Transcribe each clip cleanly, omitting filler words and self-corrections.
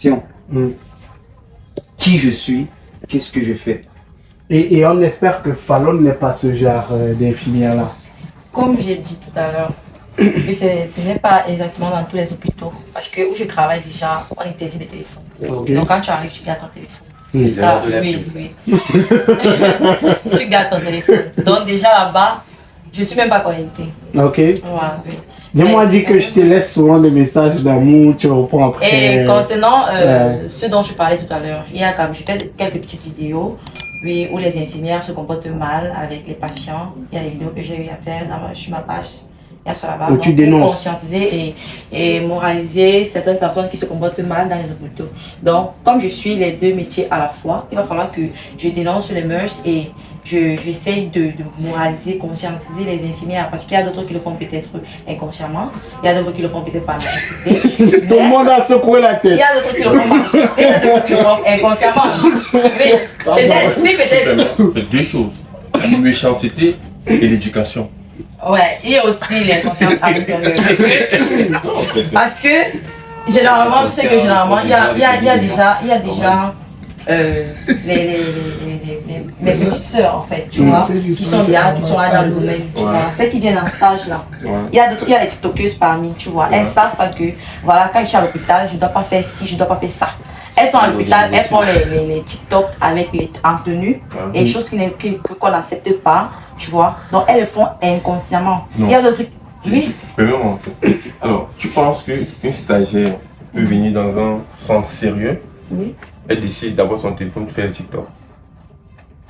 question. Qui je suis? Qu'est-ce que je fais? Et on espère que Fallon n'est pas ce genre d'infirmière-là. Comme j'ai dit tout à l'heure, ce n'est pas exactement dans tous les hôpitaux. Parce que où je travaille déjà, on interdit les téléphones. Okay. Donc quand tu arrives, tu gardes ton téléphone. Oui. Tu gardes ton téléphone. Donc déjà là-bas, je ne suis même pas connectée. Ok. Voilà, oui. Dis-moi, dit que je te laisse souvent des messages d'amour, tu reprends après. Et concernant ce dont je parlais tout à l'heure, je fais quelques petites vidéos où les infirmières se comportent mal avec les patients. Il y a des vidéos que j'ai eu à faire sur ma page. Il y a ça là-bas. Où tu dénonces. Pour conscientiser et moraliser certaines personnes qui se comportent mal dans les hôpitaux. Donc, comme je suis les deux métiers à la fois, il va falloir que je dénonce les mœurs et j'essaye de moraliser, conscientiser les infirmières parce qu'il y a d'autres qui le font peut-être inconsciemment, il y a d'autres qui le font peut-être par nécessité. Tout le monde a secoué la tête. Il y a d'autres qui le font par nécessité, il y a d'autres qui le font inconsciemment. Mais peut-être. Deux choses, la méchanceté et l'éducation. Ouais, et aussi l'inconscience à l'intérieur. Parce que généralement, tu sais que généralement, il y a déjà les petites sœurs en fait, tu vois, qui sont là dans le domaine, tu vois, celles qui viennent en stage là. Il y a les tiktokeuses parmi, tu vois, elles savent pas que voilà, quand je suis à l'hôpital, je dois pas faire ci, je dois pas faire ça. Elles sont à l'hôpital, elles font les TikTok avec en tenue et choses qu'on n'accepte pas, tu vois. Donc elles le font inconsciemment. Non. Il y a d'autres trucs. Oui. En fait. Alors, tu penses qu'une stagiaire peut venir dans un sens sérieux? Oui. Elle décide d'avoir son téléphone pour faire le TikTok.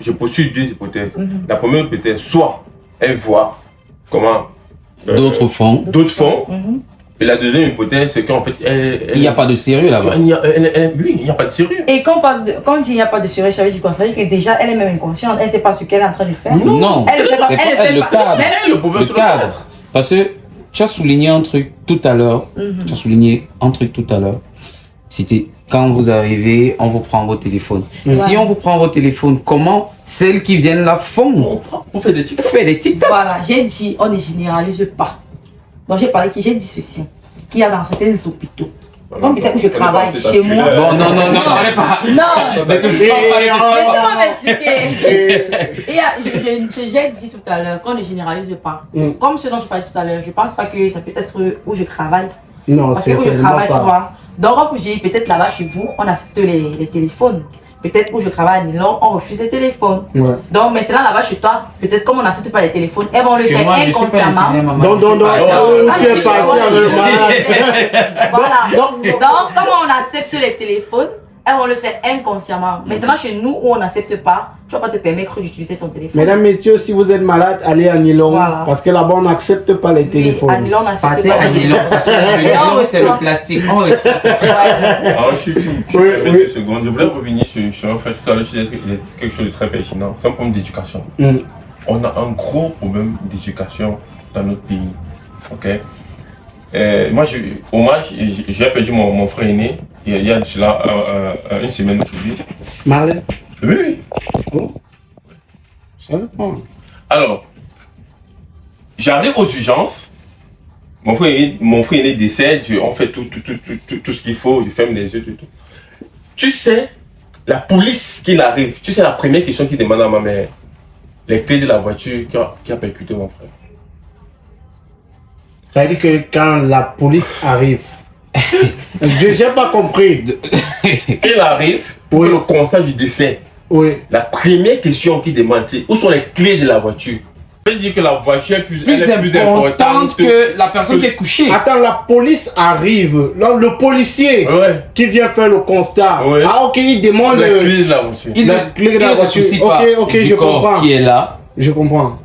Je poursuis deux hypothèses. La première hypothèse, soit elle voit comment D'autres font. Et la deuxième hypothèse, c'est qu'en fait, Il n'y a pas de sérieux là-bas. Oui, il n'y a pas de sérieux. Et quand il n'y a pas de sérieux, ça veut dire quoi? Ça veut dire que déjà elle est même inconsciente, elle ne sait pas ce qu'elle est en train de faire. Non, Elle fait le pas. cadre. Même si Le cadre. Parce que tu as souligné un truc tout à l'heure. C'était quand vous arrivez, on vous prend vos téléphones. Si on vous prend vos téléphones, comment celles qui viennent là font? Pour faire des TikTok. Voilà, j'ai dit, on ne généralise pas. Donc j'ai dit ceci, qu'il y a dans certains hôpitaux, comme peut-être où je travaille chez moi. Non, n'allez pas. Non, laissez-moi m'expliquer. J'ai dit tout à l'heure qu'on ne généralise pas. Comme ce dont je parlais tout à l'heure, je ne pense pas que ça peut être où je travaille. Non, parce que où je travaille, tu vois. Donc, comme j'ai dit, peut-être là-bas chez vous, on accepte les téléphones. Peut-être où je travaille à Nilon, on refuse les téléphones. Ouais. Donc maintenant là-bas chez toi, peut-être comme on n'accepte pas les téléphones, elles vont le faire inconsciemment. Donc, tu es parti avec malade. Voilà. Donc, comme on accepte les téléphones, elles vont le faire inconsciemment. Maintenant chez nous où on n'accepte pas, tu ne vas pas te permettre d'utiliser ton téléphone. Mesdames, messieurs, si vous êtes malade, allez à Nilon. Voilà. Parce que là-bas, on n'accepte pas les téléphones. Oui, à Nilon, on n'accepte pas les téléphones. Parce que le nylon, c'est le plastique. On reçoit. Alors, je une seconde. Je voulais revenir sur en fait, tout à l'heure, tu disais quelque chose de très pertinent. C'est un problème d'éducation. On a un gros problème d'éducation dans notre pays. Ok? Moi, j'ai perdu mon frère aîné il y a une semaine aujourd'hui. Marlène? Oui. Oh. Ça dépend. Alors, j'arrive aux urgences. Mon frère aîné décède, on fait tout ce qu'il faut, je ferme les yeux, tout. Tu sais, la police qui arrive, tu sais la première question qu'il demande à ma mère, les clés de la voiture qui a percuté mon frère. Ça veut dire que quand la police arrive, je n'ai pas compris. Elle arrive pour le constat du décès. Oui. La première question qu'il demande, c'est où sont les clés de la voiture? Ça veut dire que la voiture est plus importante que la personne qui est couchée. Attends, la police arrive. Là, le policier qui vient faire le constat. Ah, ok, il demande les clés de la voiture. Il ne se soucie pas du corps qui est là. Je comprends.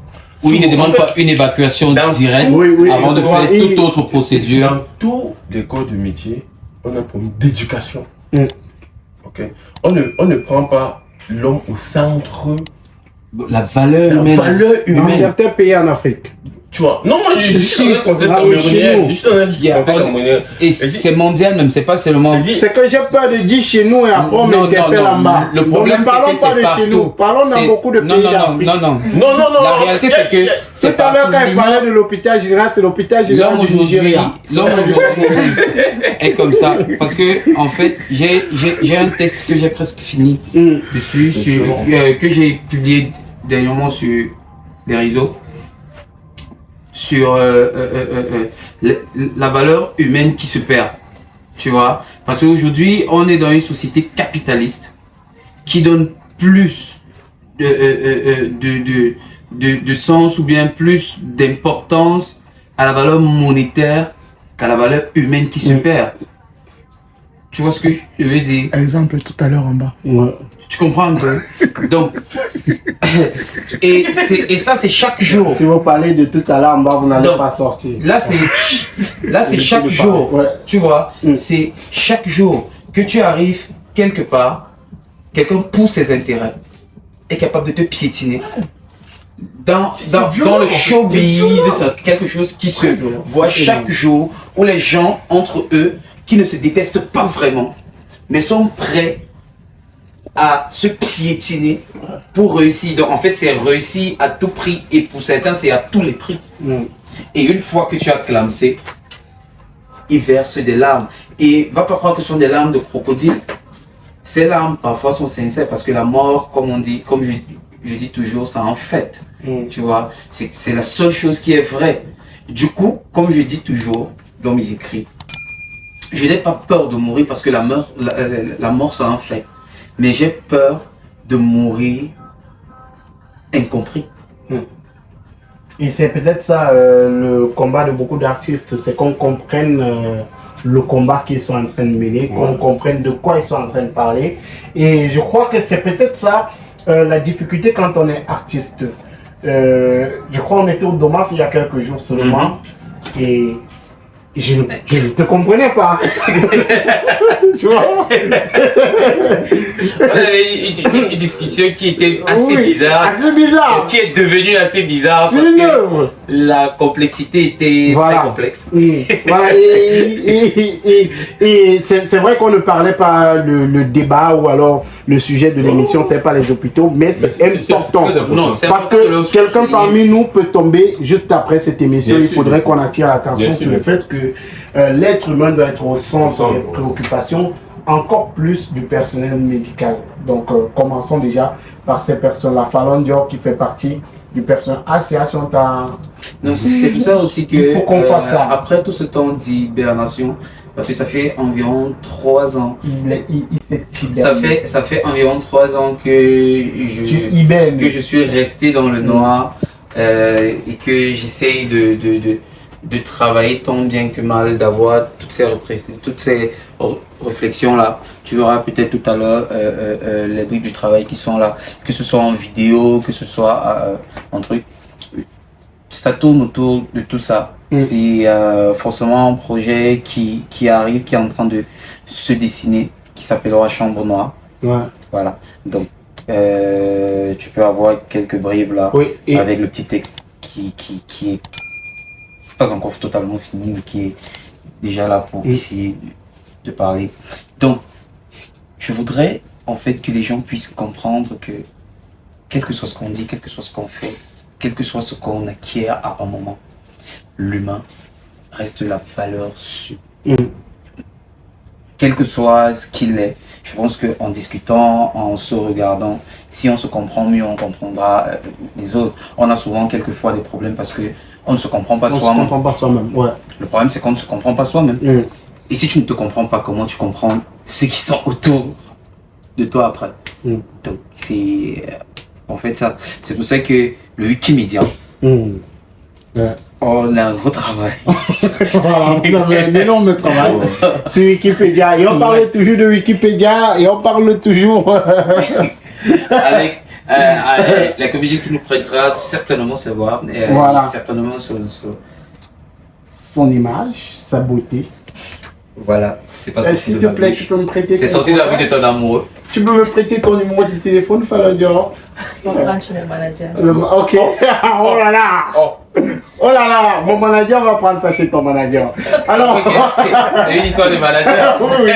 Ou il ne demande pas une évacuation directe avant de faire toute autre procédure. Dans tous les corps de métier, on a un problème d'éducation. Okay. On ne prend pas l'homme au centre. La valeur humaine. Dans certains pays en Afrique. Tu vois, non, moi je suis dans un contexte camerounais. Et c'est mondial même, c'est pas seulement. C'est que j'ai peur de dire chez nous et après on m'interpelle en bas. Le problème c'est que c'est partout. Parlons dans beaucoup de pays d'Afrique. Non. La réalité c'est que c'est tout à l'heure quand il parlait de l'hôpital général, c'est l'hôpital général du Nigeria. L'homme aujourd'hui est comme ça parce que en fait j'ai un texte que j'ai presque fini dessus que j'ai publié dernièrement sur les réseaux. Sur la valeur humaine qui se perd, tu vois, parce qu'aujourd'hui on est dans une société capitaliste qui donne plus de sens ou bien plus d'importance à la valeur monétaire qu'à la valeur humaine qui se perd. Tu vois ce que je veux dire? Exemple tout à l'heure en bas. Ouais. Tu comprends un peu? Donc, et ça c'est chaque jour. Si vous parlez de tout à l'heure en bas, vous n'allez pas sortir. Là c'est chaque jour. Ouais. Tu vois, c'est chaque jour que tu arrives quelque part, quelqu'un pour ses intérêts est capable de te piétiner. Dans le showbiz, c'est quelque chose qui se voit chaque jour où les gens entre eux qui ne se détestent pas vraiment, mais sont prêts à se piétiner pour réussir. Donc en fait c'est réussir à tout prix et pour certains c'est à tous les prix. Et une fois que tu as clamsé, ils versent des larmes. Et va pas croire que ce sont des larmes de crocodile. Ces larmes parfois sont sincères parce que la mort, comme on dit, comme je dis toujours, ça en fait. Tu vois, c'est la seule chose qui est vraie. Du coup, comme je dis toujours dans mes écrits, je n'ai pas peur de mourir parce que la mort ça en fait. Mais j'ai peur de mourir incompris. Et c'est peut-être ça le combat de beaucoup d'artistes, c'est qu'on comprenne le combat qu'ils sont en train de mener, qu'on comprenne de quoi ils sont en train de parler. Et je crois que c'est peut-être ça la difficulté quand on est artiste. Je crois qu'on était au Domaf il y a quelques jours seulement. Et je ne te comprenais pas. Tu vois? On avait une discussion qui était assez bizarre. Assez bizarre. Qui est devenue assez bizarre parce que la complexité était très complexe. Voilà. Et c'est vrai qu'on ne parlait pas le débat ou alors le sujet de l'émission, c'est pas les hôpitaux, mais c'est important. Parce que quelqu'un parmi nous peut tomber juste après cette émission. Il faudrait qu'on attire l'attention sur le fait que l'être humain doit être au centre des préoccupations, encore plus du personnel médical. Donc commençons déjà par ces personnes-là. Fallon Dior qui fait partie du personnel. Association Non, c'est pour ça aussi que il faut qu'on fasse ça. Après tout ce temps d'hibernation, parce que ça fait environ 3 ans. Ça fait environ 3 ans que je suis resté dans le noir et que j'essaye de travailler tant bien que mal, d'avoir toutes ces réflexions là. Tu verras peut-être tout à l'heure les briques du travail qui sont là, que ce soit en vidéo, que ce soit en truc. Ça tourne autour de tout ça. C'est forcément un projet qui arrive, qui est en train de se dessiner, qui s'appellera Chambre Noire. Voilà. Donc tu peux avoir quelques bribes là, avec le petit texte qui est pas encore totalement fini, mais qui est déjà là pour essayer de parler. Donc je voudrais en fait que les gens puissent comprendre que quel que soit ce qu'on dit, quel que soit ce qu'on fait, quel que soit ce qu'on acquiert à un moment, l'humain reste la valeur sûre. Quel que soit ce qu'il est, je pense qu'en discutant, en se regardant, si on se comprend mieux, on comprendra les autres. On a souvent quelquefois des problèmes parce qu'on ne se comprend pas soi-même. Le problème c'est qu'on ne se comprend pas soi-même. Et si tu ne te comprends pas, comment tu comprends ceux qui sont autour de toi après? Donc c'est en fait ça. C'est pour ça que le Wikimédia, on a un gros travail. Voilà, vous avez un énorme travail sur Wikipédia. Et on parle toujours de Wikipédia et on parle toujours avec la comédie qui nous prêtera certainement sa voix, certainement son image, sa beauté. Voilà, c'est pas sorti s'il te plaît, tu peux me prêter. C'est sorti de la vie de ton amoureux. Tu peux me prêter ton numéro de téléphone, Fallon Dior? On prend sur le manager. Ok. Oh là là. Oh là là, mon manager va prendre ça chez ton manager. Alors. C'est une histoire de manager. Oui.